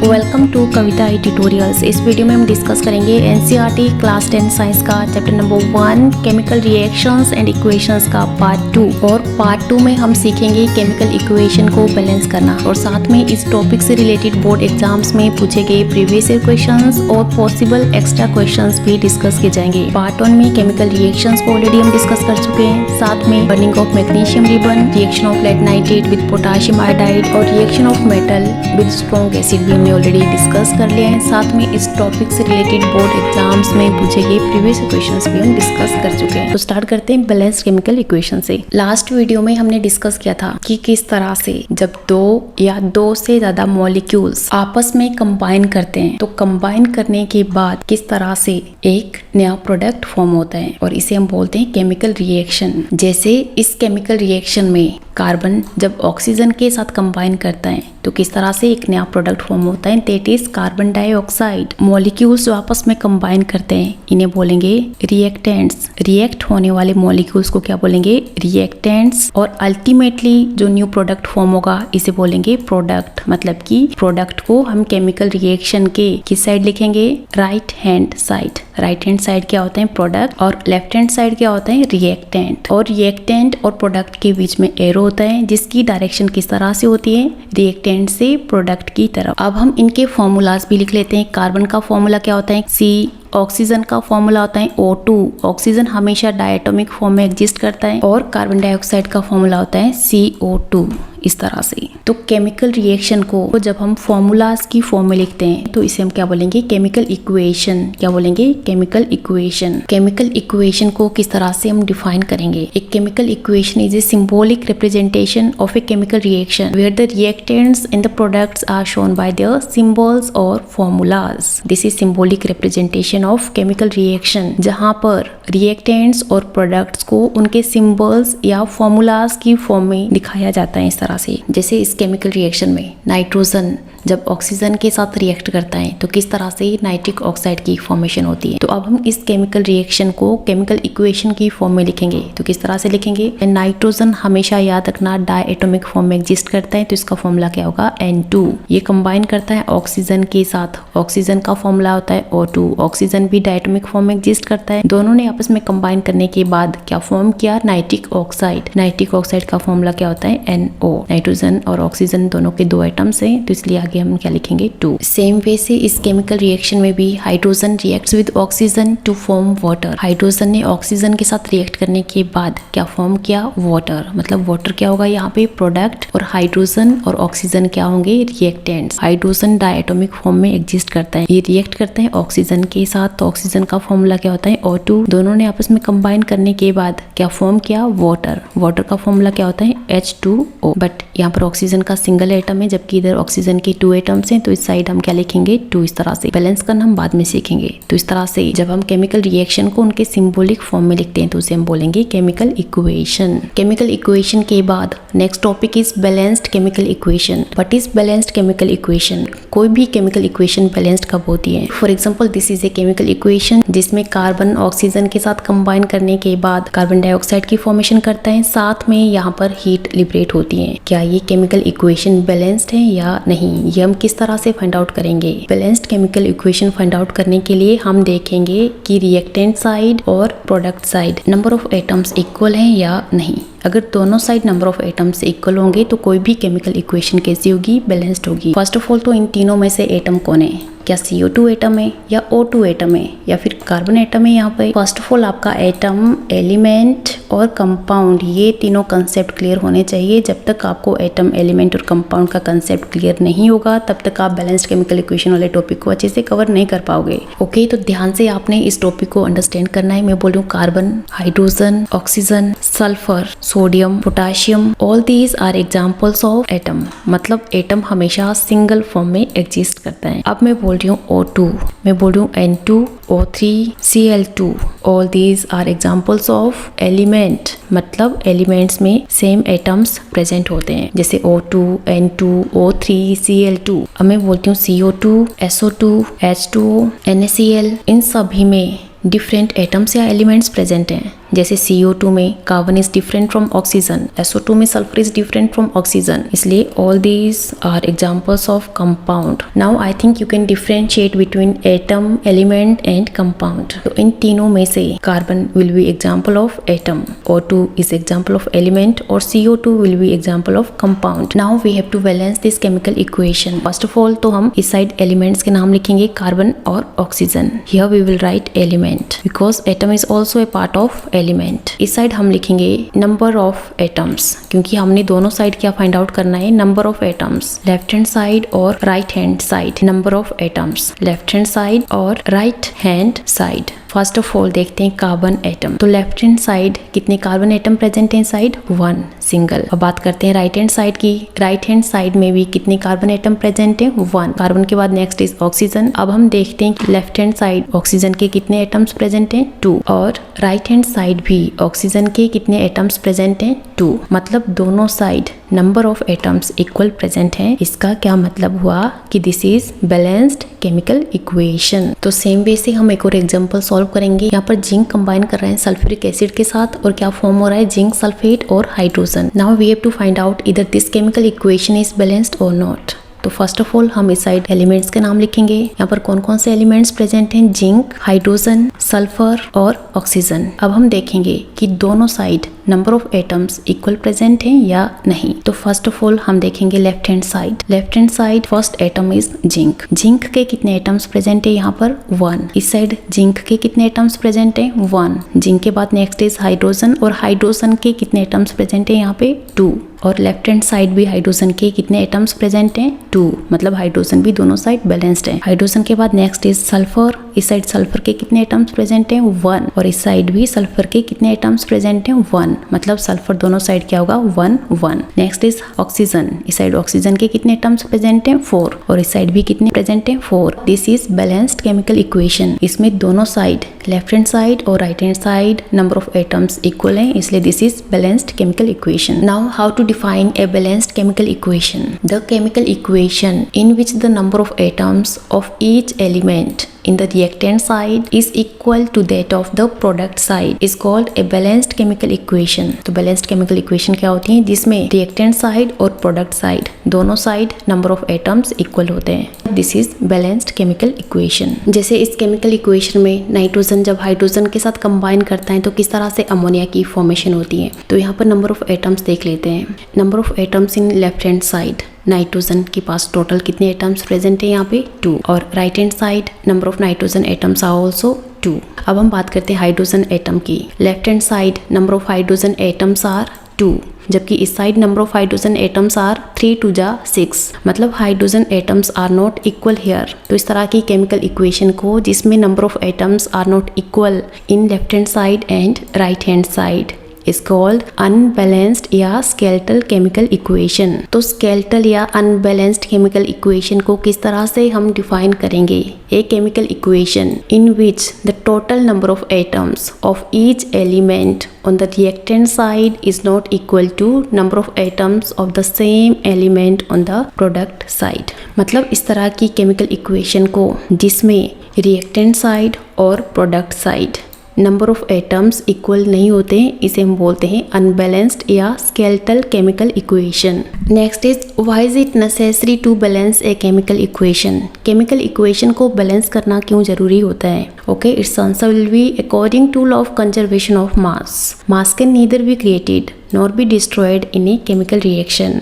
Welcome to कविताetutorials। इस video में हम डिस्कस करेंगे एनसीईआरटी क्लास 10 साइंस का chapter number 1 chemical reactions and equations का पार्ट 2। और पार्ट 2 में हम सीखेंगे केमिकल इक्वेशन को बैलेंस करना और साथ में इस टॉपिक से रिलेटेड बोर्ड एग्जाम्स में पूछे गए प्रीवियस ईयर क्वेश्चंस और पॉसिबल एक्स्ट्रा क्वेश्चंस भी डिस्कस किए जाएंगे। पार्ट 1 में केमिकल रिएक्शंस को ऑलरेडी हम डिस्कस कर चुके हैं, साथ में burning of magnesium ribbon, reaction of lead nitrate with potassium iodide और reaction of metal with strong acid भी हमने ऑलरेडी डिस्कस कर लिया है। साथ में इस टॉपिक से रिलेटेड बोर्ड एग्जाम्स में पूछे गए प्रीवियस क्वेश्चंस भी हम डिस्कस कर चुके हैं। तो स्टार्ट करते हैं बैलेंस्ड केमिकल इक्वेशन से। लास्ट वीडियो में हमने डिस्कस किया था कि किस तरह से जब दो या दो से ज्यादा मॉलिक्यूल्स आपस में कंबाइन करते हैं तो कंबाइन करने के बाद किस तरह से एक नया प्रोडक्ट फॉर्म होता है और इसे हम बोलते हैं केमिकल रिएक्शन। जैसे इस केमिकल रिएक्शन में कार्बन जब ऑक्सीजन के साथ कंबाइन करता है तो किस तरह से एक नया प्रोडक्ट फॉर्म होता है, that is carbon dioxide. Molecules जो आपस में कंबाइन करते हैं इन्हें बोलेंगे रिएक्टेंट्स। रिएक्ट होने वाले मॉलिक्यूल्स को क्या बोलेंगे, रिएक्टेंट्स। और अल्टीमेटली जो न्यू प्रोडक्ट फॉर्म होगा इसे बोलेंगे प्रोडक्ट। मतलब कि प्रोडक्ट को हम केमिकल रिएक्शन के किस साइड लिखेंगे, right hand side. Right hand side क्या होता है, प्रोडक्ट, और लेफ्ट हैंड साइड क्या होता है, रिएक्टेंट। और रिएक्टेंट और प्रोडक्ट के बीच में एरो होता है जिसकी डायरेक्शन किस तरह से होती है, रिएक्टेंट से प्रोडक्ट की तरफ। अब हम इनके फॉर्मूलाज भी लिख लेते हैं। कार्बन का फॉर्मूला क्या होता है, C। ऑक्सीजन का फॉर्मूला होता है O2। ऑक्सीजन हमेशा डायटोमिक फॉर्म में एग्जिस्ट करता है। और कार्बन डाइऑक्साइड का फॉर्मूला होता है CO2। इस तरह से तो केमिकल रिएक्शन को जब हम फॉर्मूलाज की फॉर्म में लिखते हैं तो इसे हम क्या बोलेंगे, केमिकल इक्वेशन। क्या बोलेंगे, केमिकल इक्वेशन। केमिकल इक्वेशन को किस तरह से हम डिफाइन करेंगे, एक chemical equation is a symbolic representation of a chemical reaction where the reactants and the products are shown by their symbols और formulas. This is symbolic representation of chemical reaction, जहां पर रिएक्टेंट्स और products को उनके symbols या formulas की form में दिखाया जाता है इस तरह से। जैसे इस केमिकल रिएक्शन में नाइट्रोजन जब ऑक्सीजन के साथ रिएक्ट करता है तो किस तरह से नाइट्रिक ऑक्साइड की फॉर्मेशन होती है। तो अब हम इस केमिकल रिएक्शन को केमिकल इक्वेशन की फॉर्म में लिखेंगे तो किस तरह से लिखेंगे, नाइट्रोजन हमेशा याद रखना डायटोमिक फॉर्म में एग्जिस्ट करता है तो इसका फॉर्मूला क्या होगा, N2। ये कंबाइन करता है ऑक्सीजन के साथ, ऑक्सीजन का फॉर्मूला होता है O2। ऑक्सीजन भी डायटोमिक फॉर्म में एग्जिस्ट करता है। दोनों ने आपस में कंबाइन करने के बाद क्या फॉर्म किया, नाइट्रिक ऑक्साइड। नाइट्रिक ऑक्साइड का फॉर्मूला क्या होता है, NO। नाइट्रोजन और ऑक्सीजन दोनों के दो एटम्स हैं तो इसलिए आगे हम क्या लिखेंगे, 2। सेम वे से इस केमिकल रिएक्शन में भी hydrogen reacts with oxygen to form water. Hydrogen ने ऑक्सीजन के साथ रिएक्ट करने के बाद क्या फॉर्म किया, वाटर। मतलब वाटर क्या होगा यहाँ पे, प्रोडक्ट, और हाइड्रोजन और ऑक्सीजन क्या होंगे, रिएक्टेंट्स। हाइड्रोजन डायटोमिक फॉर्म में एग्जिस्ट करता है, ये रिएक्ट करते हैं ऑक्सीजन के साथ तो ऑक्सीजन का फॉर्मूला क्या होता है, O2। दोनों ने आपस में कंबाइन करने के बाद क्या फॉर्म किया, वाटर। वाटर का फॉर्मूला क्या होता है, H2O। बट यहाँ पर ऑक्सीजन का सिंगल एटम है जबकि इधर ऑक्सीजन के 2 एटम्स हैं तो इस साइड हम क्या लिखेंगे, 2। इस तरह से बैलेंस करना हम बाद में सीखेंगे। तो इस तरह से जब हम केमिकल रिएक्शन को उनके सिंबॉलिक फॉर्म में लिखते हैं तो उसे हम बोलेंगे केमिकल इक्वेशन। केमिकल इक्वेशन के बाद next topic is balanced chemical equation. What is balanced chemical equation, कोई भी केमिकल इक्वेशन बैलेंस्ड कब होती है। For example this is a chemical equation जिसमें कार्बन ऑक्सीजन के साथ कंबाइन करने के बाद कार्बन डाइऑक्साइड की फॉर्मेशन करता है, साथ में यहाँ पर हीट लिबरेट होती है। क्या ये केमिकल इक्वेशन बैलेंस्ड है या नहीं, ये हम किस तरह से फाइंड आउट करेंगे। Balanced chemical equation find out करने के लिए हम देखेंगे कि रिएक्टेंट साइड और product side number of atoms equal हैं या नहीं। अगर दोनों side number of atoms equal होंगे तो कोई भी केमिकल इक्वेशन कैसी होगी, बैलेंस्ड होगी। फर्स्ट ऑफ ऑल तो इन तीनों में से एटम कौन है, क्या CO2 एटम है या O2 एटम है या फिर कार्बन एटम है। यहाँ पे फर्स्ट ऑफ ऑल आपका एटम, एलिमेंट और कंपाउंड, ये तीनों कंसेप्ट क्लियर होने चाहिए। जब तक आपको एटम, एलिमेंट और कंपाउंड का कंसेप्ट क्लियर नहीं होगा तब तक आप बैलेंस्ड केमिकल इक्वेशन वाले टॉपिक को अच्छे से कवर नहीं कर पाओगे। ओके, तो ध्यान से आपने इस टॉपिक को अंडरस्टैंड करना है। मैं बोल रही हूँ carbon, hydrogen, oxygen, sulphur, sodium, potassium, all these are examples of atom. मतलब एटम हमेशा सिंगल फॉर्म में एग्जिस्ट करता है। अब मैं बोल रही हूँ O2, मैं बोल रही हूँ N2O3 Cl2, all these are examples of element. मतलब एलिमेंट्स में सेम एटम्स प्रेजेंट होते हैं जैसे O2, N2, O3, Cl2। अब मैं बोलती हूँ CO2, SO2, H2O, NaCl, इन सभी में डिफरेंट एटम्स या एलिमेंट्स प्रेजेंट हैं। जैसे CO2 में carbon is different from oxygen, SO2 में sulphur is different from oxygen, इसलिए all these are examples of compound. Now I think you can differentiate between atom, element and compound. तो इन तीनों में से carbon will be example of atom, O2 is example of element, or CO2 will be example of compound. Now we have to balance this chemical equation. First of all तो हम इस side elements के नाम लिखेंगे carbon और oxygen. Here we will write element because atom is also a part of element. इस side हम लिखेंगे number of atoms क्योंकि हमने दोनों साइड क्या फाइंड आउट करना है, number of atoms, left hand side और right hand side, number of atoms, left hand side और right hand side. First of all देखते हैं कार्बन एटम। तो लेफ्ट हैंड साइड कितने कार्बन एटम प्रेजेंट हैं side, 1 single. अब बात करते हैं राइट हैंड साइड की। राइट हैंड साइड में भी कितने कार्बन एटम प्रेजेंट हैं, 1। कार्बन के बाद नेक्स्ट इज ऑक्सीजन। अब हम देखते हैं कि लेफ्ट हैंड साइड ऑक्सीजन के कितने एटम्स प्रेजेंट हैं, 2। और राइट हैंड साइड भी ऑक्सीजन के कितने एटम्स प्रेजेंट हैं, 2। मतलब दोनों side number of atoms equal present हैं। इसका क्या मतलब हुआ कि this is balanced chemical equation. तो सेम वे से हम एक और एग्जांपल सॉल्व करेंगे। यहाँ पर जिंक कंबाइन कर रहे हैं सल्फ्यूरिक एसिड के साथ और क्या फॉर्म हो रहा है, जिंक सल्फेट और hydrogen. Now we have to find out इधर this chemical equation is balanced और नॉट। तो फर्स्ट ऑफ ऑल हम इस साइड एलिमेंट्स के नाम लिखेंगे। यहाँ पर कौन कौन से एलिमेंट्स प्रेजेंट हैं, जिंक, हाइड्रोजन, सल्फर और ऑक्सीजन। अब हम देखेंगे कि दोनों side number of atoms equal present हैं या नहीं। तो फर्स्ट ऑफ ऑल हम देखेंगे left hand side. Left hand side first atom is zinc. Zinc के कितने एटम्स प्रेजेंट है यहाँ पर, 1। इस साइड जिंक के कितने एटम्स प्रेजेंट है, 1। जिंक के बाद नेक्स्ट इज हाइड्रोजन और हाइड्रोजन के कितने एटम्स प्रेजेंट है यहाँ पे, 2। और लेफ्ट हैंड साइड भी हाइड्रोजन के कितने एटम्स प्रेजेंट हैं, 2। मतलब हाइड्रोजन भी दोनों साइड बैलेंस्ड है। हाइड्रोजन के बाद नेक्स्ट इज सल्फर। इस साइड सल्फर के कितने एटम्स प्रेजेंट हैं, 1। और इस साइड भी सल्फर के कितने एटम्स प्रेजेंट हैं, 1। मतलब सल्फर दोनों साइड क्या होगा, 1 1। Next is oxygen. इस साइड ऑक्सीजन के कितने एटम्स प्रेजेंट हैं, 4। और इस साइड भी कितने प्रेजेंट हैं, 4। This is balanced chemical equation. इसमें दोनों साइड लेफ्ट हैंड साइड और right hand side number of atoms equal है, इसलिए this is balanced chemical equation. Now how to define a balanced chemical equation. The chemical equation in which the number of atoms of each element in the reactant side is equal to that of the product side is called a balanced chemical equation. तो balanced chemical equation क्या होती है, जिसमें reactant side और product side दोनों side number of atoms equal होते हैं। This is balanced chemical equation. जैसे इस chemical equation में नाइट्रोजन जब हाइड्रोजन के साथ कंबाइन करता है तो किस तरह से अमोनिया की फॉर्मेशन होती है। तो यहाँ पर नंबर ऑफ एटम्स देख लेते हैं। Number of atoms in left hand side, nitrogen के पास टोटल कितने एटम्स प्रेजेंट है यहाँ पे, 2। और right hand side number of nitrogen atoms are also 2। अब हम बात करते हैं हाइड्रोजन एटम की। Left hand side number of hydrogen atoms are 2, जबकि इस side number of hydrogen atoms are 3 2 जा 6। मतलब hydrogen atoms are not equal here. तो इस तरह की केमिकल इक्वेशन को जिसमें number of atoms are not equal in left hand side and right hand side is called unbalanced या skeletal chemical equation। तो skeletal या unbalanced chemical equation को किस तरह से हम define करेंगे, a chemical equation in which the total number of atoms of each element on the reactant side is not equal to number of atoms of the same element on the product side। मतलब इस तरह की chemical equation को जिसमें reactant side और product side number of atoms equal नहीं होते, इसे हम बोलते हैं अनबैलेंस्ड या skeletal chemical equation. Next is why is it necessary to balance a chemical equation. Chemical equation को बैलेंस करना क्यों जरूरी होता है। Okay, it's answer will be according to law of conservation of mass. Mass can neither be created nor be destroyed in a chemical reaction.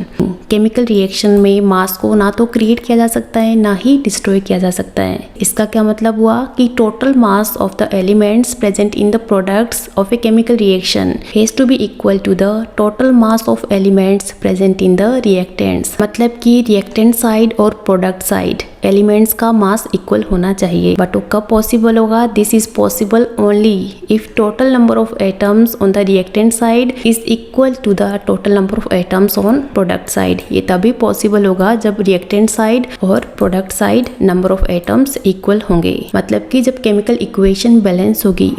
Chemical reaction में mass को ना तो क्रिएट किया जा सकता है ना ही डिस्ट्रॉय किया जा सकता है। इसका क्या मतलब हुआ कि total mass of the elements present in the products of a chemical reaction has to be equal to the total mass of elements present in the reactants. मतलब कि रिएक्टेंट साइड और प्रोडक्ट साइड एलिमेंट्स का mass equal होना चाहिए। But वो कब possible होगा, this is possible only if total number of atoms on the reactant side is equal to the total number of atoms on product side. ये तभी possible होगा जब रिएक्टेंट साइड और product side number of atoms equal होंगे, मतलब कि जब chemical equation balance होगी।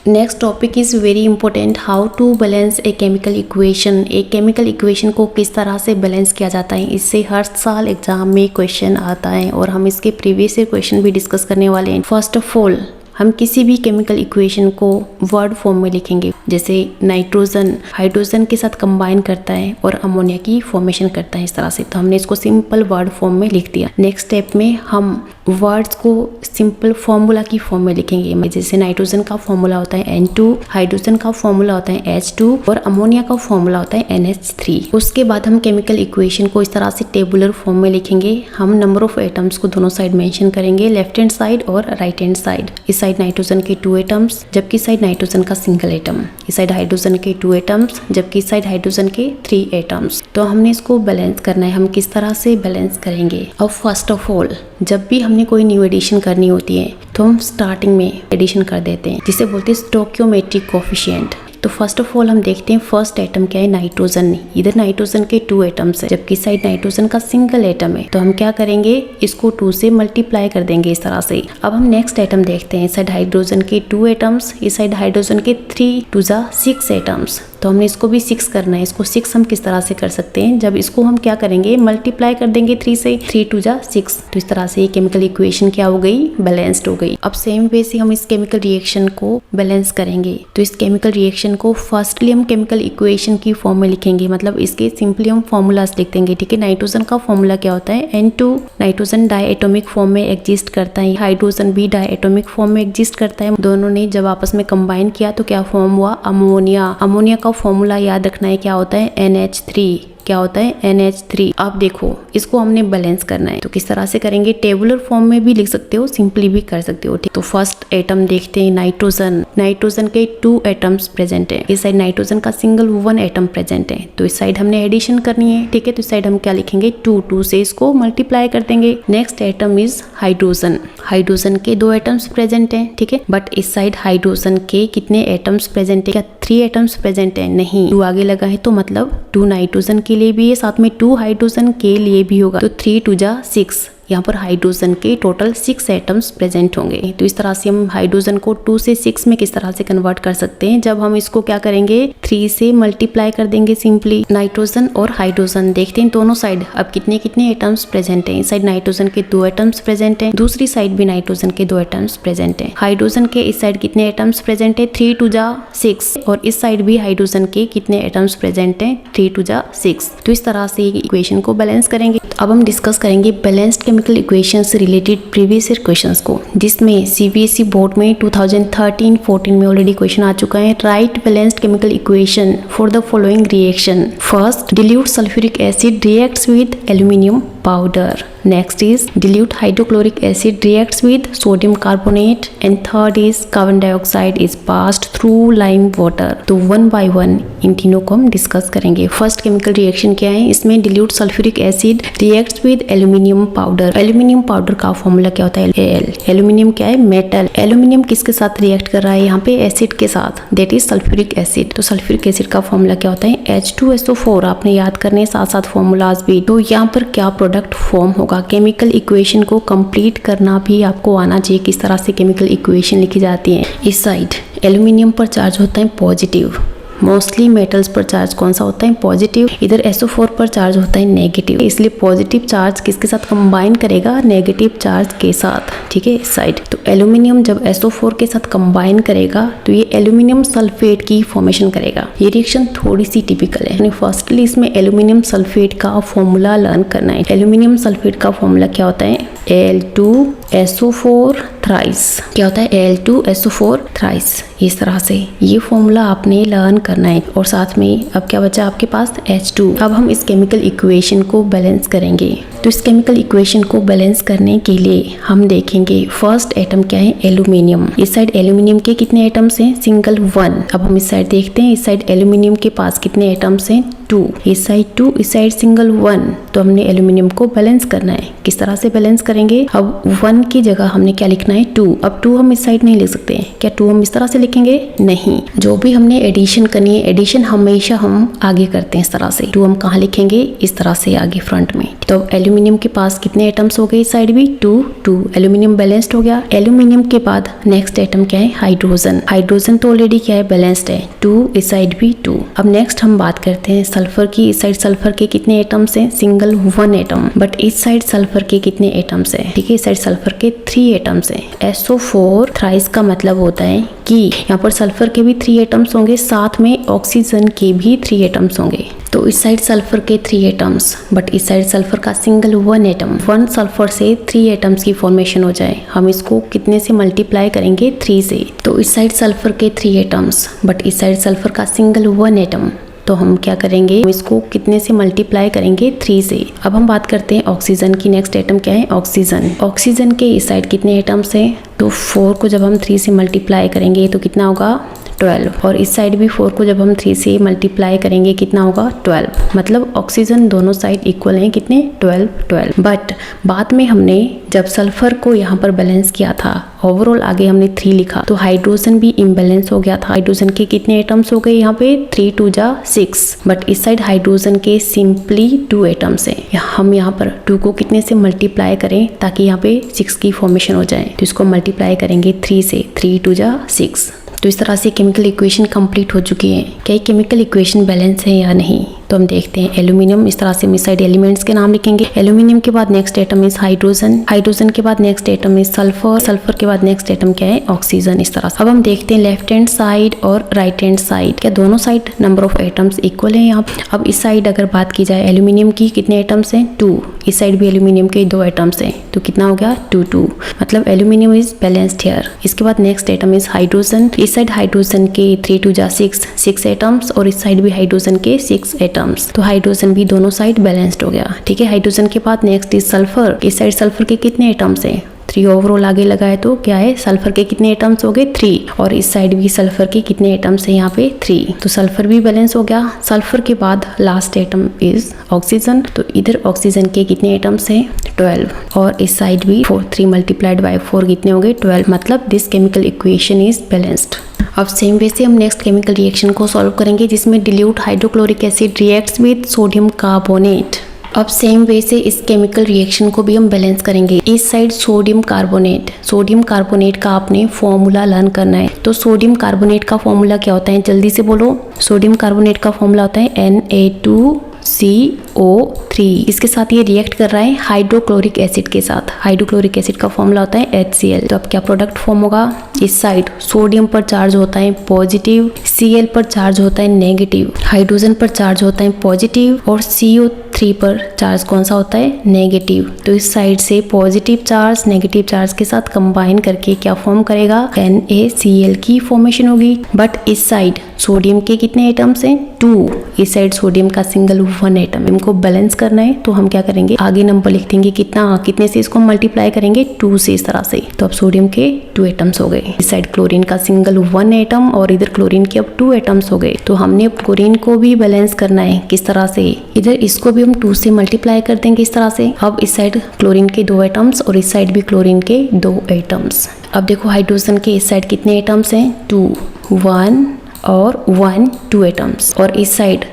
Next topic is very important, how to balance a chemical equation. एक केमिकल इक्वेशन को किस तरह से बैलेंस किया जाता है, इससे हर साल एग्जाम में क्वेश्चन आता है और हम इसके प्रीवियस क्वेश्चन भी डिस्कस करने वाले हैं। फर्स्ट ऑफ ऑल हम किसी भी केमिकल इक्वेशन को वर्ड फॉर्म में लिखेंगे, जैसे नाइट्रोजन हाइड्रोजन के साथ कंबाइन करता है और अमोनिया की फॉर्मेशन करता है इस तरह से, तो हमने इसको सिंपल वर्ड फॉर्म में लिख दिया। नेक्स्ट स्टेप में हम वर्ड्स को सिंपल फॉर्मूला की फॉर्म में लिखेंगे, जैसे नाइट्रोजन का फॉर्मूला होता है N2, हाइड्रोजन का फॉर्मूला होता है H2 और अमोनिया का फॉर्मूला होता है NH3। उसके बाद हम केमिकल इक्वेशन को इस तरह से टेबुलर फॉर्म में लिखेंगे। हम नंबर ऑफ एटम्स को दोनों साइड मेंशन करेंगे, लेफ्ट हैंड साइड और राइट हैंड साइड। इस साइड नाइट्रोजन के 2 एटम्स जबकि इस साइड नाइट्रोजन का सिंगल एटम, इस साइड हाइड्रोजन के 2 एटम्स जबकि इस साइड हाइड्रोजन के 3 एटम्स। तो हमने इसको बैलेंस करना है। हम किस तरह से बैलेंस करेंगे? अब फर्स्ट ऑफ ऑल जब भी हमने कोई न्यू एडिशन करनी होती है तो हम स्टार्टिंग में एडिशन कर देते हैं, जिसे बोलते हैं स्टोइकियोमेट्रिक कोएफिशिएंट। तो फर्स्ट ऑफ ऑल हम देखते हैं फर्स्ट एटम क्या है, नाइट्रोजन। इधर नाइट्रोजन के 2 एटम्स है जबकि साइड नाइट्रोजन का सिंगल एटम है, तो हम क्या करेंगे, इसको 2 से मल्टीप्लाई कर देंगे इस तरह से। अब हम नेक्स्ट एटम देखते हैं, साइड हाइड्रोजन के 2 एटम्स, इस साइड हाइड्रोजन के 3 2 6 एटम्स, तो हमने इसको भी 6 करना है। इसको 6 हम किस तरह से कर सकते हैं, जब इसको हम क्या करेंगे, मल्टीप्लाई कर देंगे 3 से, 3 2 6, तो इस तरह से ये केमिकल इक्वेशन क्या हो गई, बैलेंस्ड हो गई। अब सेम वे से हम इस केमिकल रिएक्शन को बैलेंस करेंगे। तो इस केमिकल रिएक्शन को फर्स्टली हम केमिकल इक्वेशन की फॉर्म में लिखेंगे, मतलब इसके सिंपली हम फॉर्मूलाज लिख देंगे। ठीक है, नाइट्रोजन का फॉर्मूला क्या होता है, N2। नाइट्रोजन डायएटॉमिक फॉर्म में एग्जिस्ट करता है, हाइड्रोजन भी डायएटॉमिक फॉर्म में एग्जिस्ट करता है। दोनों ने जब आपस में कंबाइन किया तो क्या फॉर्म हुआ, अमोनिया। अमोनिया का फॉर्मूला याद रखना है, क्या होता है, NH3। क्या होता है, NH3। अब देखो इसको हमने बैलेंस करना है, तो किस तरह से करेंगे, टेबुलर फॉर्म में भी लिख सकते हो, सिंपली भी कर सकते हो। ठीक, तो फर्स्ट एटम देखते हैं नाइट्रोजन। नाइट्रोजन के 2 एटम्स प्रेजेंट है, इस साइड नाइट्रोजन का सिंगल 1 एटम प्रेजेंट है, तो इस साइड हमने एडिशन करनी है। ठीक है, तो इस साइड हम क्या लिखेंगे, 2 से इसको मल्टीप्लाई कर देंगे। Next atom is hydrogen. Hydrogen के 2 एटम्स प्रेजेंट है, ठीक है, बट इस साइड हाइड्रोजन के कितने एटम्स प्रेजेंट है, क्या 3 एटम्स प्रेजेंट है, नहीं, 2 आगे लगा है तो मतलब 2 नाइट्रोजन के लिए भी है, साथ में 2 हाइड्रोजन के लिए भी होगा, तो 3 2 6। यहाँ पर हाइड्रोजन के टोटल 6 एटम्स प्रेजेंट होंगे। तो इस तरह से हम हाइड्रोजन को 2 से 6 में किस तरह से कन्वर्ट कर सकते हैं, जब हम इसको क्या करेंगे, 3 से मल्टीप्लाई कर देंगे सिंपली। नाइट्रोजन और हाइड्रोजन देखते हैं दोनों साइड अब कितने कितने एटम्स प्रेजेंट हैं। इस साइड नाइट्रोजन के 2 एटम्स प्रेजेंट हैं, दूसरी साइड भी नाइट्रोजन के 2 एटम्स प्रेजेंट हैं। हाइड्रोजन के इस साइड कितने एटम्स प्रेजेंट है, 3 2 6, और इस साइड भी हाइड्रोजन के कितने एटम्स प्रेजेंट हैं, 3 2 6। तो इस तरह से इक्वेशन को बैलेंस करेंगे। अब हम डिस्कस करेंगे बैलेंस्ड केमिकल इक्वेशन से रिलेटेड प्रीवियस ईयर क्वेश्चंस को, जिसमें सीबीएसई बोर्ड में 2013-14 में ऑलरेडी क्वेश्चन आ चुका है। Right balanced chemical equation for the following reaction. First, dilute sulphuric acid reacts with aluminium powder. Next is dilute hydrochloric acid reacts with sodium carbonate, and third is carbon dioxide is passed through lime water. तो 1 by 1 इन तीनों को हम discuss करेंगे। First chemical reaction क्या है, इसमें dilute sulphuric acid reacts with aluminium powder। Aluminium powder का formula क्या होता है, Al। एल्यूमिनियम क्या है, मेटल। एल्यूमिनियम किसके साथ रिएक्ट कर रहा है, यहाँ पे एसिड के साथ, दैट इज सल्फ्यूरिक एसिड। तो सल्फ्यूरिक एसिड का फॉर्मूला क्या होता है, H2SO4। आपने याद करने साथ साथ फॉर्मूलाज भी। तो यहाँ पर क्या प्रोडक्ट फॉर्म होगा, केमिकल इक्वेशन को कंप्लीट करना भी आपको आना चाहिए, किस तरह से केमिकल इक्वेशन लिखी जाती है। इस साइड एल्यूमिनियम पर चार्ज होता है पॉजिटिव, मोस्टली मेटल्स पर चार्ज कौन सा होता है, पॉजिटिव। इधर SO4 पर चार्ज होता है नेगेटिव, इसलिए पॉजिटिव चार्ज किसके साथ कंबाइन करेगा, नेगेटिव चार्ज के साथ। ठीक है, इस साइड तो एल्यूमिनियम जब SO4 के साथ कंबाइन करेगा तो ये एल्यूमिनियम सल्फेट की फॉर्मेशन करेगा। ये रिएक्शन थोड़ी सी टिपिकल है। फर्स्टली इसमें एल्यूमिनियम सल्फेट का फॉर्मूला लर्न करना है। एल्यूमिनियम सल्फेट का फॉर्मूला क्या होता है, Al2SO4 थ्राइस। क्या होता है, Al2SO4 थ्राइस। इस तरह से ये फॉर्मूला आपने लर्न करना है। और साथ में अब क्या बचा आपके पास, H2। अब हम इस केमिकल इक्वेशन को बैलेंस करेंगे। तो इस केमिकल इक्वेशन को बैलेंस करने के लिए हम देखेंगे फर्स्ट एटम क्या है, एल्यूमिनियम। इस साइड एल्यूमिनियम के कितने एटम्स हैं, सिंगल 1। अब हम इस साइड देखते हैं, इस साइड एल्यूमिनियम के पास कितने एटम्स हैं, 2। इस साइड 2, इस साइड सिंगल 1। तो हमने एल्यूमिनियम को बैलेंस करना है। किस तरह से बैलेंस करेंगे, अब 1 की जगह हमने क्या लिखना है, 2। अब 2 हम इस साइड नहीं लिख सकते हैं, क्या 2 हम इस तरह से लिखेंगे, नहीं। जो भी हमने एडिशन करनी है, एडिशन हमेशा हम आगे करते हैं इस तरह से। 2 हम कहाँ लिखेंगे, इस तरह से आगे फ्रंट में। तो एल्यूमिनियम के पास कितने एटम्स हो गए, इस साइड भी 2 2। एल्यूमिनियम बैलेंस्ड हो गया। एल्यूमिनियम के बाद नेक्स्ट एटम क्या है, हाइड्रोजन। हाइड्रोजन तो ऑलरेडी क्या है, बैलेंस्ड है, 2। इस साइड भी 2। अब नेक्स्ट हम बात करते हैं सल्फर की, इस साइड सल्फर के कितने एटम्स हैं? Single 1 atom. बट इस साइड सल्फर के कितने एटम्स हैं? ठीक है, इस साइड सल्फर के 3 एटम्स हैं। SO4 थ्राइस का मतलब होता है कि यहाँ पर सल्फर के भी 3 एटम्स होंगे, साथ में ऑक्सीजन के भी 3 एटम्स होंगे। तो इस साइड सल्फर के 3 एटम्स, बट इस साइड सल्फर का सिंगल 1 एटम। 1 सल्फर से 3 एटम्स की फॉर्मेशन हो जाए, हम इसको कितने से मल्टीप्लाई करेंगे? 3 से। तो इस साइड सल्फर के 3 एटम्स, बट इस साइड सल्फर का सिंगल 1 एटम, तो हम क्या करेंगे? हम इसको कितने से मल्टीप्लाई करेंगे? 3 से। अब हम बात करते हैं ऑक्सीजन की। नेक्स्ट एटम क्या है? ऑक्सीजन। ऑक्सीजन के इस साइड कितने एटम्स हैं? तो 4 को जब हम 3 से मल्टीप्लाई करेंगे तो कितना होगा? 12। और इस साइड भी 4 को जब हम 3 से मल्टीप्लाई करेंगे कितना होगा? 12। मतलब ऑक्सीजन दोनों साइड इक्वल हैं, कितने? 12। बट बाद में हमने जब सल्फर को यहाँ पर बैलेंस किया था, ओवरऑल आगे हमने 3 लिखा, तो हाइड्रोजन भी इम्बैलेंस हो गया था। हाइड्रोजन के कितने एटम्स हो गए यहाँ पे? 3 2 जा 6। बट इस साइड हाइड्रोजन के सिंपली 2 एटम्स हैं। हम यहाँ पर 2 को कितने से मल्टीप्लाई करें ताकि यहाँ पे 6 की फॉर्मेशन हो जाए? तो इसको मल्टीप्लाई करेंगे 3 से। 3 2 जा 6। तो इस तरह से केमिकल इक्वेशन कंप्लीट हो चुकी है। क्या केमिकल इक्वेशन बैलेंस है या नहीं? तो हम देखते हैं। एल्यूमिनियम, इस तरह से हम इस साइड एलिमेंट्स के नाम लिखेंगे। एल्यूमिनियम के बाद next atom is hydrogen. Hydrogen के बाद next atom is sulphur. Sulphur के बाद नेक्स्ट एटम क्या है? ऑक्सीजन। इस तरह से अब हम देखते हैं लेफ्ट हैंड साइड और राइट हैंड साइड। क्या दोनों side number of atoms equal है यहाँ? अब इस साइड अगर बात की जाए एल्यूमिनियम की, कितने एटम्स हैं? 2। इस साइड भी एल्यूमिनियम के 2 एटम्स हैं, तो कितना हो गया? 2 2। मतलब एल्यूमिनियम इज बैलेंस्ड हियर। इसके बाद नेक्स्ट एटम इज हाइड्रोजन। इस साइड हाइड्रोजन के 3 2 जा 6 एटम्स, और इस साइड भी हाइड्रोजन के 6 एटम्स, तो हाइड्रोजन भी दोनों साइड बैलेंस्ड हो गया। ठीक है, हाइड्रोजन के बाद नेक्स्ट इज सल्फर। इस साइड सल्फर के कितने एटम्स हैं? 3 ओवरऑल आगे लगाए तो क्या है? सल्फर के कितने एटम्स हो गए? 3। और इस साइड भी सल्फर के कितने एटम्स हैं यहाँ पे? 3। तो सल्फर भी बैलेंस हो गया। सल्फर के बाद लास्ट एटम इज ऑक्सीजन। तो इधर ऑक्सीजन के कितने एटम्स हैं? 12। और इस साइड भी 4। 3 मल्टीप्लाइड बाय 4 कितने हो गए? 12। मतलब this chemical equation is balanced. अब सेम वे से हम नेक्स्ट केमिकल रिएक्शन को सॉल्व करेंगे, जिसमें dilute hydrochloric acid reacts with sodium carbonate. अब सेम वे से इस केमिकल रिएक्शन को भी हम बैलेंस करेंगे। इस साइड सोडियम कार्बोनेट का आपने फॉर्मूला लर्न करना है। तो सोडियम कार्बोनेट का फॉर्मूला क्या होता है? जल्दी से बोलो। सोडियम कार्बोनेट का फॉर्मूला होता है Na2CO3। इसके साथ ये रिएक्ट कर रहा है हाइड्रोक्लोरिक एसिड के साथ। हाइड्रोक्लोरिक एसिड का फॉर्मूला होता है HCl। तो अब क्या प्रोडक्ट फॉर्म होगा? इस साइड सोडियम पर चार्ज होता है पॉजिटिव, Cl पर चार्ज होता है नेगेटिव, हाइड्रोजन पर चार्ज होता है पॉजिटिव, और CO3 पर चार्ज कौन सा होता है? नेगेटिव। तो इस साइड से पॉजिटिव चार्ज नेगेटिव चार्ज के साथ कंबाइन करके क्या फॉर्म करेगा? NaCl की फॉर्मेशन होगी। बट इस साइड सोडियम के कितने एटम्स हैं? 2। इस साइड सोडियम का सिंगल 1 एटम। इनको बैलेंस करना है तो हम क्या करेंगे? आगे नंबर लिख देंगे। कितने से इसको मल्टीप्लाई करेंगे? 2 से। इस तरह से तो अब सोडियम के 2 एटम्स हो गए। इस साइड क्लोरीन का सिंगल 1 एटम, और इधर क्लोरीन के अब 2 एटम्स हो गए। तो हमने क्लोरीन को भी बैलेंस करना है। किस तरह से? इधर इसको भी हम 2 से मल्टीप्लाई कर देंगे इस तरह से। अब इस साइड क्लोरीन के 2 एटम्स, और इस साइड भी क्लोरीन के 2 एटम्स। अब देखो हाइड्रोजन के इस साइड कितने एटम्स हैं? 2 1 और 1 2 एटम्स। और इस साइड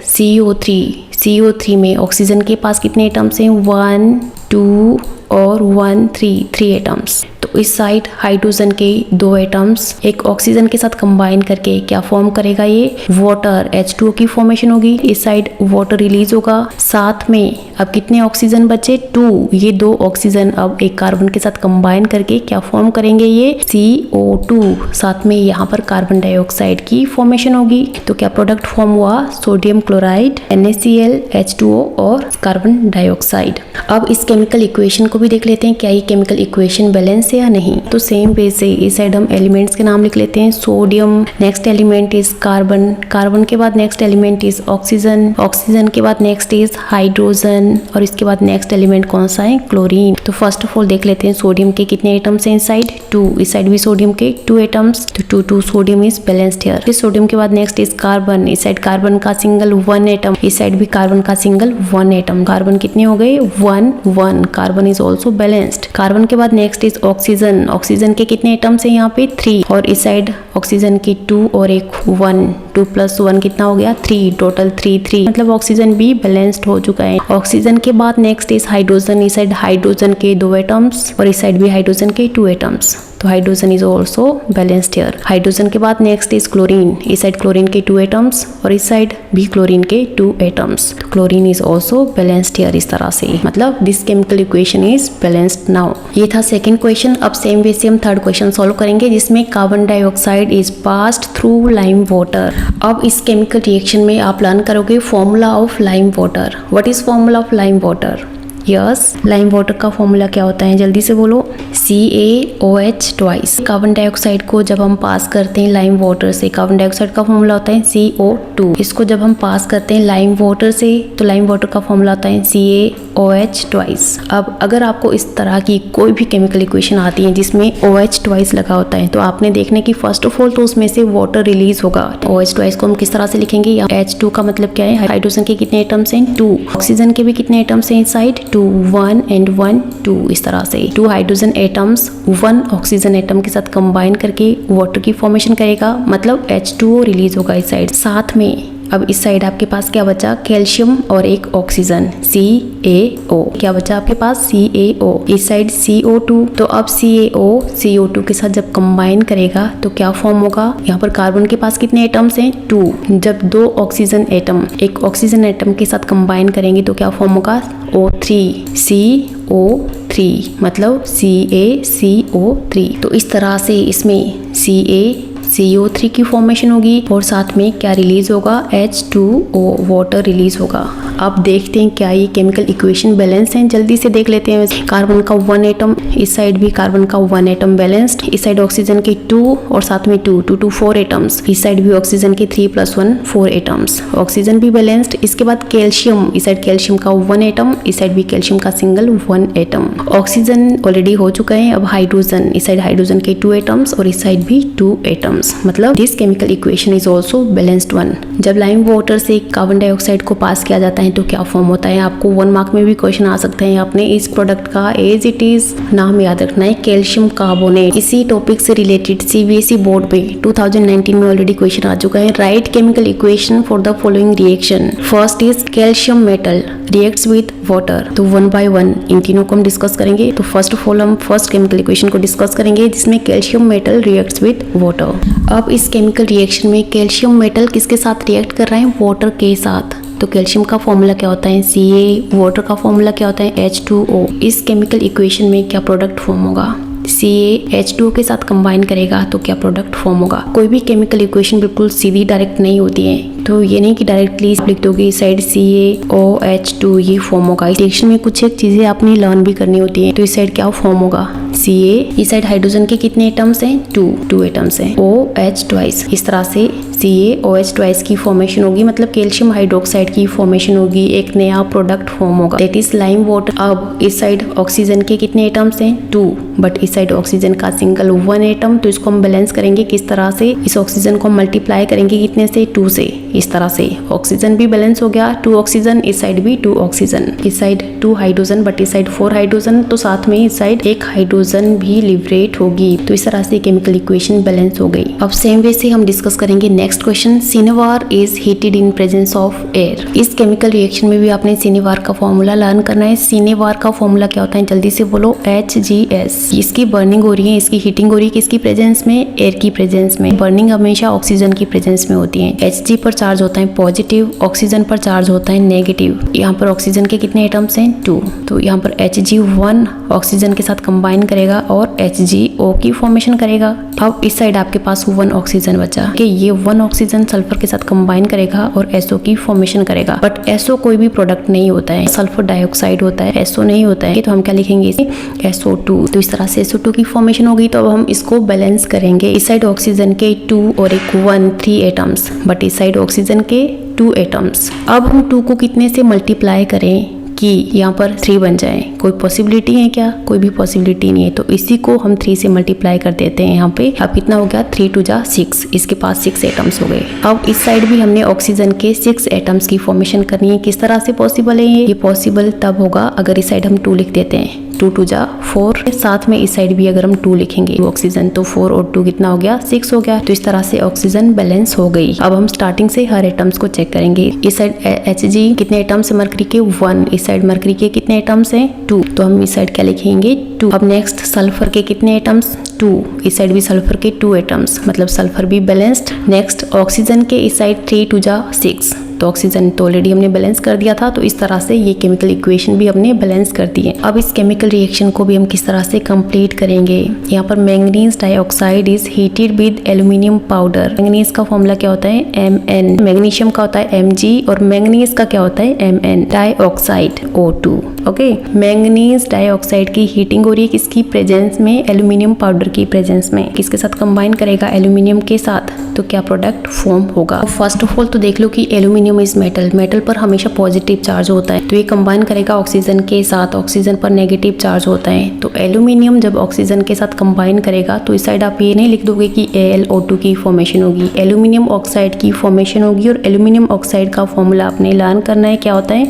CO3 में ऑक्सीजन के पास कितने एटम्स हैं? 1 2 और 1 3 एटम्स। तो इस साइड हाइड्रोजन के 2 एटम्स एक ऑक्सीजन के साथ कंबाइन करके क्या फॉर्म करेगा? ये वाटर, H2O की फॉर्मेशन होगी। इस साइड वाटर रिलीज होगा। साथ में अब कितने ऑक्सीजन बचे? 2। ये 2 ऑक्सीजन अब एक कार्बन के साथ कंबाइन करके क्या फॉर्म करेंगे? ये CO2। साथ में यहाँ पर कार्बन डाइऑक्साइड की फॉर्मेशन होगी। तो क्या प्रोडक्ट फॉर्म हुआ? सोडियम क्लोराइड, NaCl, H2O और कार्बन डाइऑक्साइड। अब इस केमिकल इक्वेशन को भी देख लेते हैं, क्या ये केमिकल इक्वेशन बैलेंस है या नहीं। तो सेम वे से इस साइड हम एलिमेंट्स के नाम लिख लेते हैं। Sodium, next element is carbon के बाद नेक्स्ट एलिमेंट इज ऑक्सीजन के बाद नेक्स्ट इज हाइड्रोजन, और इसके बाद नेक्स्ट एलिमेंट कौन सा है? क्लोरीन। तो फर्स्ट ऑफ ऑल देख लेते हैं सोडियम के कितने एटम्स हैं? इस साइड 2। इस साइड भी सोडियम के 2 एटम्स, तो 2 सोडियम इज बैलेंस्ड हियर। फिर सोडियम के बाद नेक्स्ट इज कार्बन। इस साइड कार्बन का सिंगल 1 एटम, इस साइड भी कार्बन का सिंगल 1 एटम। कार्बन कितने हो गए? 1 1। Carbon is also balanced. Carbon के बाद नेक्स्ट इज ऑक्सीजन के कितने एटम्स हैं यहाँ पे? 3। और इस साइड ऑक्सीजन के 2 और एक 1 2 + 1 कितना हो गया 3, टोटल 3 मतलब ऑक्सीजन भी बैलेंस्ड हो चुका है। ऑक्सीजन के बाद नेक्स्ट इज हाइड्रोजन। इस साइड हाइड्रोजन के 2 एटम्स और इस साइड भी हाइड्रोजन के 2 एटम्स, तो hydrogen is also balanced here. Hydrogen के बाद नेक्स्ट इज क्लोरीन। इस साइड क्लोरीन के 2 एटम्स और इस साइड भी क्लोरीन के 2 एटम्स, तो chlorine is also balanced here. इस तरह से मतलब this chemical equation is balanced now. ये था सेकंड क्वेश्चन। अब सेम वे से हम थर्ड क्वेश्चन सॉल्व करेंगे, जिसमें carbon dioxide is passed through lime water. अब इस केमिकल रिएक्शन में आप लर्न करोगे formula of lime water. What is formula of lime water? Yes, lime water का फॉर्मूला क्या होता है, जल्दी से बोलो। CaOH twice. कार्बन डाइऑक्साइड को जब हम पास करते हैं लाइम वाटर से, कार्बन डाइऑक्साइड का फॉर्मूला होता है CO2। इसको जब हम पास करते हैं लाइम वाटर से, तो लाइम वाटर का फॉर्मूला होता है CaOH ट्वाइस। अब अगर आपको इस तरह की कोई भी केमिकल इक्वेशन आती है जिसमें OH ट्वाइस लगा होता है, तो आपने देखने की फर्स्ट ऑफ ऑल तो उसमें से वाटर रिलीज होगा। OH ट्वाइस को हम किस तरह से लिखेंगे? H2 का मतलब क्या है? हाइड्रोजन के कितने एटम्स हैं? 2। ऑक्सीजन के भी कितने एटम्स हैं इस साइड? 2, 1 and 1, 2। इस तरह से 2 हाइड्रोजन एटम्स 1 ऑक्सीजन एटम के साथ कंबाइन करके वाटर की फॉर्मेशन करेगा, मतलब H2O रिलीज होगा इस साइड। साथ में अब इस साइड आपके पास क्या बचा? कैल्शियम और एक ऑक्सीजन CaO। क्या बचा आपके पास? CaO। इस साइड CO2। तो अब CaO CO2 के साथ जब कंबाइन करेगा तो क्या फॉर्म होगा? यहाँ पर कार्बन के पास कितने एटम्स हैं? 2। जब 2 ऑक्सीजन एटम एक ऑक्सीजन एटम के साथ कंबाइन करेंगे तो क्या फॉर्म होगा? O3 CO3 मतलब CaCO3। तो इस तरह से इसमें CaCO3 की फॉर्मेशन होगी और साथ में क्या रिलीज होगा? H2O वाटर रिलीज होगा। अब देखते हैं क्या ये केमिकल इक्वेशन बैलेंस हैं, जल्दी से देख लेते हैं। कार्बन का 1 एटम, इस साइड भी कार्बन का 1 एटम बैलेंस्ड। इस साइड ऑक्सीजन के 2 और साथ में 2 2 4 एटम्स। इस साइड भी ऑक्सीजन के 3 + 1 4 एटम्स, ऑक्सीजन भी बैलेंस्ड। इसके बाद कैल्शियम, इस साइड कैल्शियम का 1 एटम, इस साइड भी कैल्शियम का सिंगल 1 एटम। ऑक्सीजन ऑलरेडी हो चुका है। अब हाइड्रोजन, इस साइड हाइड्रोजन के 2 एटम्स और इस साइड भी 2 एटम्स, मतलब this chemical equation is also balanced one. जब लाइम वाटर से कार्बन डाइऑक्साइड को पास किया जाता है तो क्या फॉर्म होता है? आपको 1 मार्क में भी क्वेश्चन आ सकते हैं। आपने इस प्रोडक्ट का एज इट इज नाम याद रखना है, कैल्शियम कार्बोनेट। इसी टॉपिक से रिलेटेड CBSE बोर्ड पे 2019 में ऑलरेडी क्वेश्चन आ चुका है। Right chemical equation for the following reaction. First is calcium metal reacts with water. तो 1 by 1 इन तीनों को हम डिस्कस करेंगे। तो फर्स्ट ऑफ ऑल हम फर्स्ट केमिकल इक्वेशन को डिस्कस करेंगे जिसमें calcium metal reacts with water. अब इस केमिकल रिएक्शन में कैल्शियम मेटल किसके साथ रिएक्ट कर रहा है? वाटर के साथ। तो कैल्शियम का फॉर्मूला क्या होता है? Ca। वाटर का फॉर्मूला क्या होता है? H2O। इस केमिकल इक्वेशन में क्या प्रोडक्ट फॉर्म होगा? CaH2O के साथ कंबाइन करेगा तो क्या प्रोडक्ट फॉर्म होगा? कोई भी केमिकल इक्वेशन बिल्कुल सीधी डायरेक्ट नहीं होती है, तो ये नहीं कि डायरेक्टली लिख दोगे इस साइड CaOH2 ये फॉर्म होगा। इस रिएक्शन में कुछ एक चीजें आपने लर्न भी करनी होती है। तो इस साइड क्या फॉर्म होगा? Ca। इस साइड हाइड्रोजन के कितने एटम्स हैं? 2 एटम्स हैं। OH twice. इस तरह से CaOH ट्वाइस की फॉर्मेशन होगी, मतलब कैल्शियम हाइड्रोक्साइड की फॉर्मेशन होगी, एक नया प्रोडक्ट फॉर्म होगा, दैट इज लाइम वाटर। अब इस साइड ऑक्सीजन के कितने एटम्स हैं? 2, बट इस साइड ऑक्सीजन का सिंगल 1 एटम। तो इसको हम बैलेंस करेंगे किस तरह से? इस ऑक्सीजन को मल्टीप्लाई करेंगे कितने से? 2 से। इस तरह से ऑक्सीजन भी बैलेंस हो गया, 2 ऑक्सीजन, इस साइड भी 2 ऑक्सीजन, इस साइड 2 हाइड्रोजन, बट इस साइड 4 हाइड्रोजन, तो साथ में इस साइड 1 हाइड्रोजन भी लिबरेट होगी। तो इस तरह से केमिकल इक्वेशन बैलेंस हो गई। अब सेम वे से हम डिस्कस करेंगे next question. Cinnabar is heated in presence of air. इस केमिकल रिएक्शन में भी आपने सिनेबार का फॉर्मूला लर्न करना है। सिनेबार का फॉर्मूला क्या होता है? जल्दी से बोलो। HGS। इसकी बर्निंग हो रही है, इसकी हीटिंग हो रही है किसकी प्रेजेंस में? एयर की प्रेजेंस में। बर्निंग हमेशा ऑक्सीजन की प्रेजेंस में होती है। Hg पर चार्ज होता है पॉजिटिव, ऑक्सीजन पर चार्ज होता है नेगेटिव। यहाँ पर ऑक्सीजन के कितने एटम्स हैं? 2। तो यहाँ पर Hg1 ऑक्सीजन के साथ कंबाइन करेगा और HgO की फॉर्मेशन करेगा। अब इस साइड आपके पास 1 ऑक्सीजन बचा कि ये 1 ऑक्सीजन सल्फर के साथ कंबाइन करेगा और SO की फॉर्मेशन करेगा। बट SO कोई भी प्रोडक्ट नहीं होता है, सल्फर डाइऑक्साइड होता है, SO नहीं होता है। तो हम क्या लिखेंगे इसे? SO2। तो इस तरह से SO2 की फॉर्मेशन होगी। तो अब हम इसको बैलेंस करेंगे। इस साइड ऑक्सीजन के 2 और एक 1 3 एटम्स, बट इस साइड ऑक्सीजन के 2 एटम्स। अब हम 2 को कितने से मल्टीप्लाई करें कि यहाँ पर 3 बन जाए? कोई पॉसिबिलिटी है क्या? कोई भी पॉसिबिलिटी नहीं है। तो इसी को हम 3 से मल्टीप्लाई कर देते हैं। यहाँ पे अब कितना हो गया? 3 2 जा 6। इसके पास 6 एटम्स हो गए। अब इस साइड भी हमने ऑक्सीजन के 6 एटम्स की फॉर्मेशन करनी है। किस तरह से पॉसिबल है ये? पॉसिबल तब होगा अगर इस साइड हम 2 लिख देते हैं। 2 2 जा 4, साथ में इस साइड भी अगर हम 2 लिखेंगे ऑक्सीजन, तो 4 और 2 कितना हो गया, 6 हो गया। तो इस तरह से ऑक्सीजन बैलेंस हो गई। अब हम स्टार्टिंग से हर एटम्स को चेक करेंगे। इस साइड Hg कितने एटम्स है मरकरी के, 1। इस साइड मरकरी के कितने एटम्स हैं, 2। तो हम इस साइड क्या लिखेंगे, 2। अब नेक्स्ट सल्फर के कितने एटम्स, 2। इस साइड भी सल्फर के 2 एटम्स, मतलब सल्फर भी बैलेंस्ड। नेक्स्ट ऑक्सीजन के इस साइड 3 2 जा 6, तो ऑक्सीजन तो ऑलरेडी हमने बैलेंस कर दिया था। तो इस तरह से ये केमिकल इक्वेशन भी हमने बैलेंस कर दी है। अब इस केमिकल रिएक्शन को भी हम किस तरह से कंप्लीट करेंगे। यहाँ पर manganese dioxide is heated with aluminium powder. Manganese का फॉर्मूला क्या होता है, Mn। मैग्नीशियम का होता है Mg और मैंगनीज का क्या होता है, Mn। Dioxide O2। Okay, manganese dioxide की हीटिंग हो रही है किसकी प्रेजेंस में, एल्यूमिनियम पाउडर की प्रेजेंस में। किसके साथ कंबाइन करेगा, एल्यूमिनियम के साथ, तो क्या प्रोडक्ट फॉर्म होगा। फर्स्ट ऑफ ऑल तो देख लो कि एल्यूमिनियम इज मेटल, मेटल पर हमेशा पॉजिटिव चार्ज होता है, तो ये कंबाइन करेगा ऑक्सीजन के साथ, ऑक्सीजन पर नेगेटिव चार्ज होता है। तो एल्यूमिनियम जब ऑक्सीजन के साथ कंबाइन करेगा तो इस साइड आप ये नहीं लिख दोगे कि AlO2 की फॉर्मेशन होगी, एल्यूमिनियम ऑक्साइड की फॉर्मेशन होगी। और एल्यूमिनियम ऑक्साइड का फॉर्मूला आपने लर्न करना है, क्या होता है,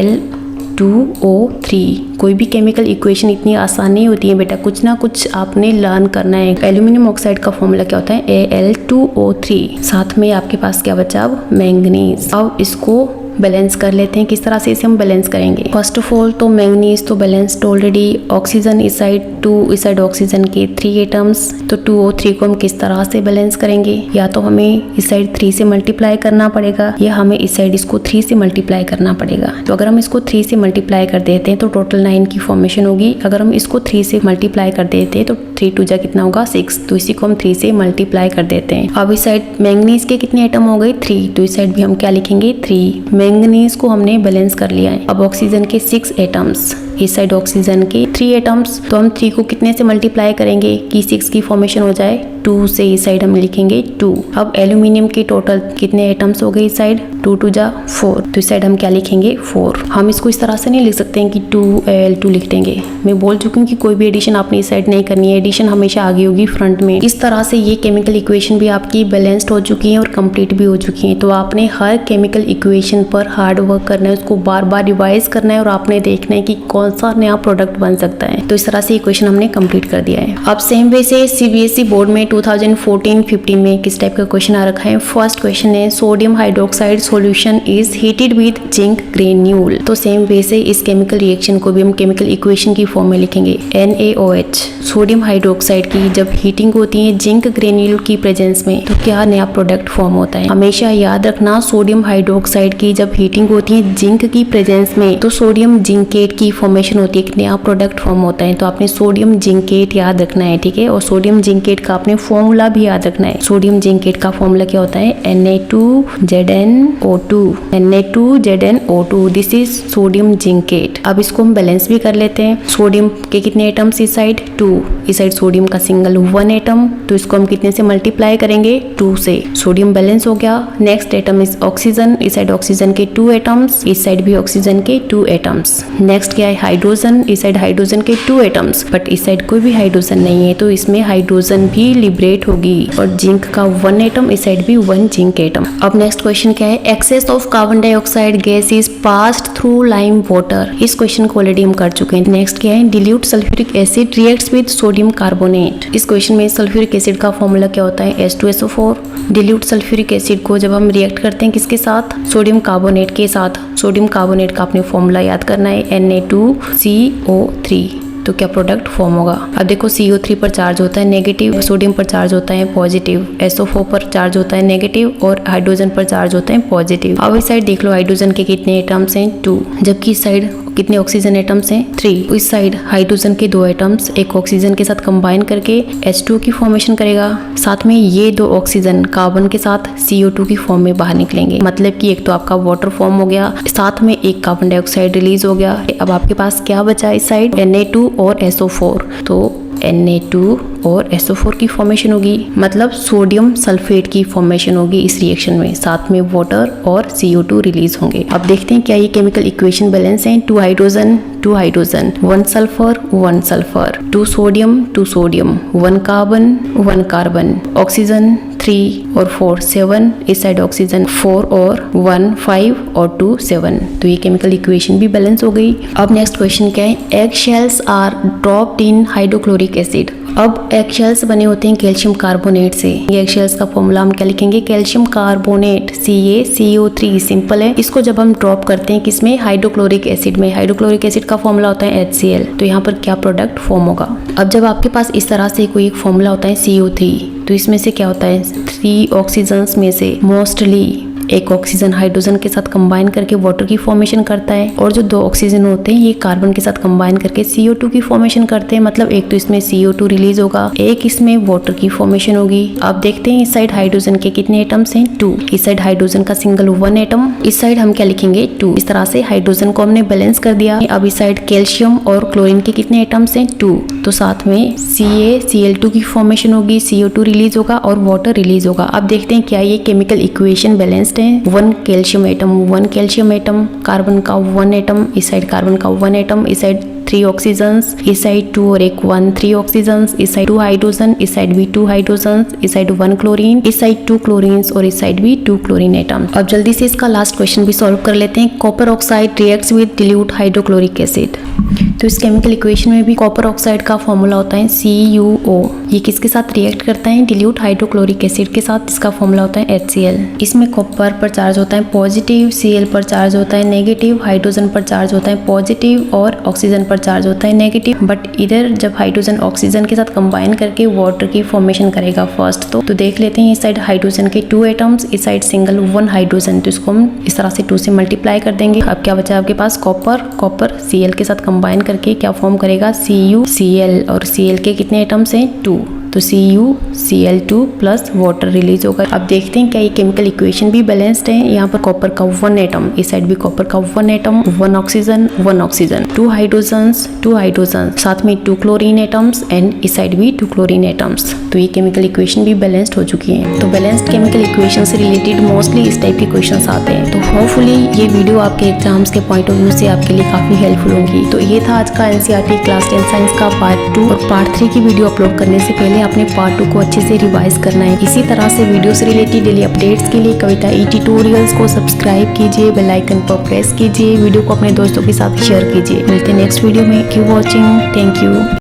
Al2O3। कोई भी केमिकल इक्वेशन इतनी आसान नहीं होती है बेटा, कुछ ना कुछ आपने लर्न करना है। एल्यूमिनियम ऑक्साइड का फॉर्मूला क्या होता है, Al2O3। साथ में आपके पास क्या बचा, अब मैंगनीज। अब इसको बैलेंस कर लेते हैं। किस तरह से इसे हम बैलेंस करेंगे, फर्स्ट ऑफ ऑल तो मैंगनीज तो बैलेंस्ड ऑलरेडी, ऑक्सीजन इस साइड 2, इस साइड ऑक्सीजन के 3 एटम्स, तो 2O3 को हम किस तरह से बैलेंस करेंगे, या तो हमें इस साइड 3 से मल्टीप्लाई करना पड़ेगा, या हमें इस साइड इसको 3 से मल्टीप्लाई करना पड़ेगा। तो अगर हम इसको 3 से मल्टीप्लाई कर देते हैं तो टोटल 9 की फॉर्मेशन होगी। अगर हम इसको 3 से मल्टीप्लाई कर देते हैं तो 3 2 जा कितना होगा, 6, तो इसी को हम 3 से मल्टीप्लाई कर देते हैं। अब इस साइड मैंगनीज के कितने एटम हो गए, 3, तो इस साइड भी हम क्या लिखेंगे, 3। मैंगनीज को हमने बैलेंस कर लिया है। अब ऑक्सीजन के 6 एटम्स, इस साइड ऑक्सीजन के 3 एटम्स, तो हम 3 को कितने से मल्टीप्लाई करेंगे कि 6 की फॉर्मेशन हो जाए, 2 से इस साइड हम लिखेंगे 2। अब एल्यूमिनियम के टोटल कितने एटम्स हो गए इस साइड, 2 2 जा 4, तो इस साइड हम क्या लिखेंगे, 4। हम इसको इस तरह से नहीं लिख सकते हैं कि 2Al2 लिख देंगे। मैं बोल चुकी हूँ कि कोई भी एडिशन आपने इस साइड नहीं करनी है, एडिशन हमेशा आगे होगी फ्रंट में। इस तरह से ये केमिकल इक्वेशन भी आपकी बैलेंस्ड हो चुकी है और कंप्लीट भी हो चुकी है। तो आपने हर केमिकल इक्वेशन पर हार्ड वर्क करना है, उसको बार बार रिवाइज करना है और आपने देखना है कि कौन सा नया प्रोडक्ट बन सकता है। तो इस तरह से इक्वेशन हमने कंप्लीट कर दिया है। अब सेम वे से CBSE बोर्ड में 2014-15 में किस टाइप का क्वेश्चन आ रखा है। फर्स्ट क्वेश्चन है sodium hydroxide solution is heated with zinc granule. तो सेम वे से इस केमिकल रिएक्शन को भी हम केमिकल इक्वेशन की फॉर्म में लिखेंगे, NaOH। सोडियम हाइड्रोक्साइड की जब हीटिंग होती है जिंक ग्रेन्यूल की प्रेजेंस में, तो क्या नया प्रोडक्ट फॉर्म होता है। हमेशा याद रखना, सोडियम हाइड्रोक्साइड की जब हीटिंग होती है जिंक की प्रेजेंस में, तो सोडियम जिंकेट की फॉर्मेशन होती है, एक नया प्रोडक्ट फॉर्म होता है। तो आपने सोडियम जिंकेट याद रखना है, ठीक है। और सोडियम जिंकेट का आपने फॉर्मूला भी याद रखना है। सोडियम जिंकेट का फॉर्मूला क्या होता है, Na2ZnO2। Na2ZnO2, this is sodium zincate. अब इसको हम बैलेंस भी कर लेते हैं। सोडियम के कितने एटम्स इस साइड, 2, इस साइड सोडियम का सिंगल 1 एटम, तो इसको हम कितने से मल्टीप्लाई करेंगे, 2 से। सोडियम बैलेंस हो गया। नेक्स्ट एटम इज ऑक्सीजन, इस साइड ऑक्सीजन के 2 एटम्स, इस साइड भी ऑक्सीजन के 2 एटम्स। नेक्स्ट क्या है, हाइड्रोजन, इस साइड हाइड्रोजन के 2 एटम्स, बट इस साइड कोई भी हाइड्रोजन नहीं है, तो इसमें हाइड्रोजन भी लिबरेट होगी। और जिंक का 1 एटम, इस साइड भी 1 जिंक एटम। अब नेक्स्ट क्वेश्चन क्या है, excess of carbon dioxide gas is passed through lime water. इस क्वेश्चन को ऑलरेडी हम कर चुके हैं। नेक्स्ट क्या है, dilute sulphuric acid reacts with sodium carbonate. इस क्वेश्चन में सल्फ्यूरिक एसिड का फॉर्मूला क्या होता है, H2SO4। डिल्यूट सल्फ्यूरिक एसिड को जब हम रिएक्ट करते हैं किसके साथ, सोडियम कार्बोनेट के साथ, सोडियम कार्बोनेट का आपने फॉर्मूला याद करना है, Na2CO3। तो क्या प्रोडक्ट फॉर्म होगा। अब देखो CO3 पर चार्ज होता है नेगेटिव, सोडियम पर चार्ज होता है पॉजिटिव, SO4 पर चार्ज होता है नेगेटिव और हाइड्रोजन पर चार्ज होता है पॉजिटिव। अब इस साइड देख लो हाइड्रोजन के कितने एटम्स हैं, 2, जबकि इस साइड कितने ऑक्सीजन एटम्स हैं, 3। इस साइड हाइड्रोजन के 2 एटम्स एक ऑक्सीजन के साथ कंबाइन करके H2 की फॉर्मेशन करेगा। साथ में ये 2 ऑक्सीजन कार्बन के साथ CO2 की फॉर्म में बाहर निकलेंगे। मतलब कि एक तो आपका वाटर फॉर्म हो गया, साथ में एक कार्बन डाइऑक्साइड रिलीज हो गया। अब आपके पास क्या बचा इस साइड, Na2 और SO4। तो Na2 और SO4 की फॉर्मेशन होगी, मतलब सोडियम सल्फेट की फॉर्मेशन होगी इस रिएक्शन में, साथ में वाटर और CO2 रिलीज होंगे। अब देखते हैं क्या ये केमिकल इक्वेशन बैलेंस है। 2 hydrogen 2 hydrogen, 1 sulphur 1 sulphur, 2 sodium 2 sodium, 1 carbon 1 carbon, oxygen 3 और 4 7, इस साइड ऑक्सीजन 4 और 1 5 और 2 7। तो ये केमिकल इक्वेशन भी बैलेंस हो गई। अब नेक्स्ट क्वेश्चन क्या है, egg shells are dropped in hydrochloric acid. अब एग शेल्स बने होते हैं कैल्शियम कार्बोनेट से। ये एग शेल्स का फॉर्मूला हम क्या लिखेंगे, कैल्शियम कार्बोनेट CaCO3, सिंपल है। इसको जब हम ड्रॉप करते हैं किसमें, हाइड्रोक्लोरिक एसिड में, हाइड्रोक्लोरिक एसिड का फॉर्मूला होता है HCl। तो यहाँ पर क्या प्रोडक्ट फॉर्म होगा। अब जब आपके पास इस तरह से कोई एक फॉर्मूला होता है CO3, तो इसमें से क्या होता है, 3 ऑक्सीजन्स में से मोस्टली एक ऑक्सीजन हाइड्रोजन के साथ कंबाइन करके वाटर की फॉर्मेशन करता है, और जो 2 ऑक्सीजन होते हैं ये कार्बन के साथ कंबाइन करके CO2 की फॉर्मेशन करते हैं। मतलब एक तो इसमें CO2 रिलीज होगा, एक इसमें वाटर की फॉर्मेशन होगी। आप देखते हैं इस साइड हाइड्रोजन के कितने एटम्स हैं, 2। इस साइड हाइड्रोजन का सिंगल 1 एटम, इस साइड हम क्या लिखेंगे 2। इस तरह से हाइड्रोजन को हमने बैलेंस कर दिया। अब इस साइड कैल्शियम और क्लोरीन के कितने एटम्स हैं, 2। तो साथ में CaCl2 की फॉर्मेशन होगी, CO2 रिलीज होगा और वाटर रिलीज होगा। अब देखते हैं क्या ये केमिकल इक्वेशन बैलेंस्ड है। 1 calcium atom, 1 calcium atom, carbon का 1 एटम, इस साइड कार्बन का 1 एटम, इस साइड 3 ऑक्सीजन्स, इस साइड 2 और एक 1 3 ऑक्सीजन्स, इस साइड 2 हाइड्रोजन, इस साइड भी 2 हाइड्रोजन्स, इस साइड 1 क्लोरीन, इस साइड 2 क्लोरीन्स और इस साइड भी 2 क्लोरीन एटम। अब जल्दी से इसका लास्ट क्वेश्चन भी सॉल्व कर लेते हैं। Copper oxide reacts with dilute hydrochloric acid. तो इस केमिकल इक्वेशन में भी कॉपर ऑक्साइड का फॉर्मूला होता है CuO। ये किसके साथ रिएक्ट करता है, डिल्यूट हाइड्रोक्लोरिक एसिड के साथ। इसका फॉर्मूला होता है HCl। इसमें कॉपर पर चार्ज होता है पॉजिटिव, Cl पर चार्ज होता है नेगेटिव, हाइड्रोजन पर चार्ज होता है पॉजिटिव और ऑक्सीजन पर चार्ज होता है नेगेटिव। बट इधर जब हाइड्रोजन ऑक्सीजन के साथ कंबाइन करके वाटर की फॉर्मेशन करेगा फर्स्ट, तो देख लेते हैं इस साइड हाइड्रोजन के 2 एटम्स, इस साइड सिंगल 1 हाइड्रोजन। तो इसको हम इस तरह से 2 से मल्टीप्लाई कर देंगे। अब क्या बचा आपके पास, कॉपर Cl के साथ कंबाइन करके क्या फॉर्म करेगा, CuCl, और Cl के कितने एटम्स हैं, 2। तो CuCl2 प्लस वाटर रिलीज होगा। अब देखते हैं क्या ये केमिकल इक्वेशन भी बैलेंस्ड है। यहाँ पर कॉपर का 1 एटम, इस साइड भी कॉपर का 1 atom, 1 oxygen 1 oxygen, 2 hydrogens 2 hydrogen, साथ में 2 क्लोरीन एटम्स एंड इस साइड भी 2 क्लोरीन एटम्स। तो ये केमिकल इक्वेशन भी बैलेंस्ड हो चुकी है। तो बैलेंस्ड केमिकल इक्वेशन से रिलेटेड मोस्टली इस टाइप के क्वेश्चंस आते हैं। तो होपफुली ये वीडियो आपके एग्जाम्स के पॉइंट ऑफ व्यू से आपके लिए काफी हेल्पफुल होगी। तो ये था आज का NCERT क्लास 10 साइंस का पार्ट 2। और पार्ट 3 की वीडियो अपलोड करने से पहले आपने पार्ट 2 को अच्छे से रिवाइज करना है। इसी तरह से वीडियो से रिलेटेड डेली अपडेट्स के लिए कविता ट्यूटोरियल्स को सब्सक्राइब कीजिए, बेल आइकन पर प्रेस कीजिए, वीडियो को अपने दोस्तों के साथ शेयर कीजिए। मिलते हैं नेक्स्ट वीडियो में। Keep watching, thank you.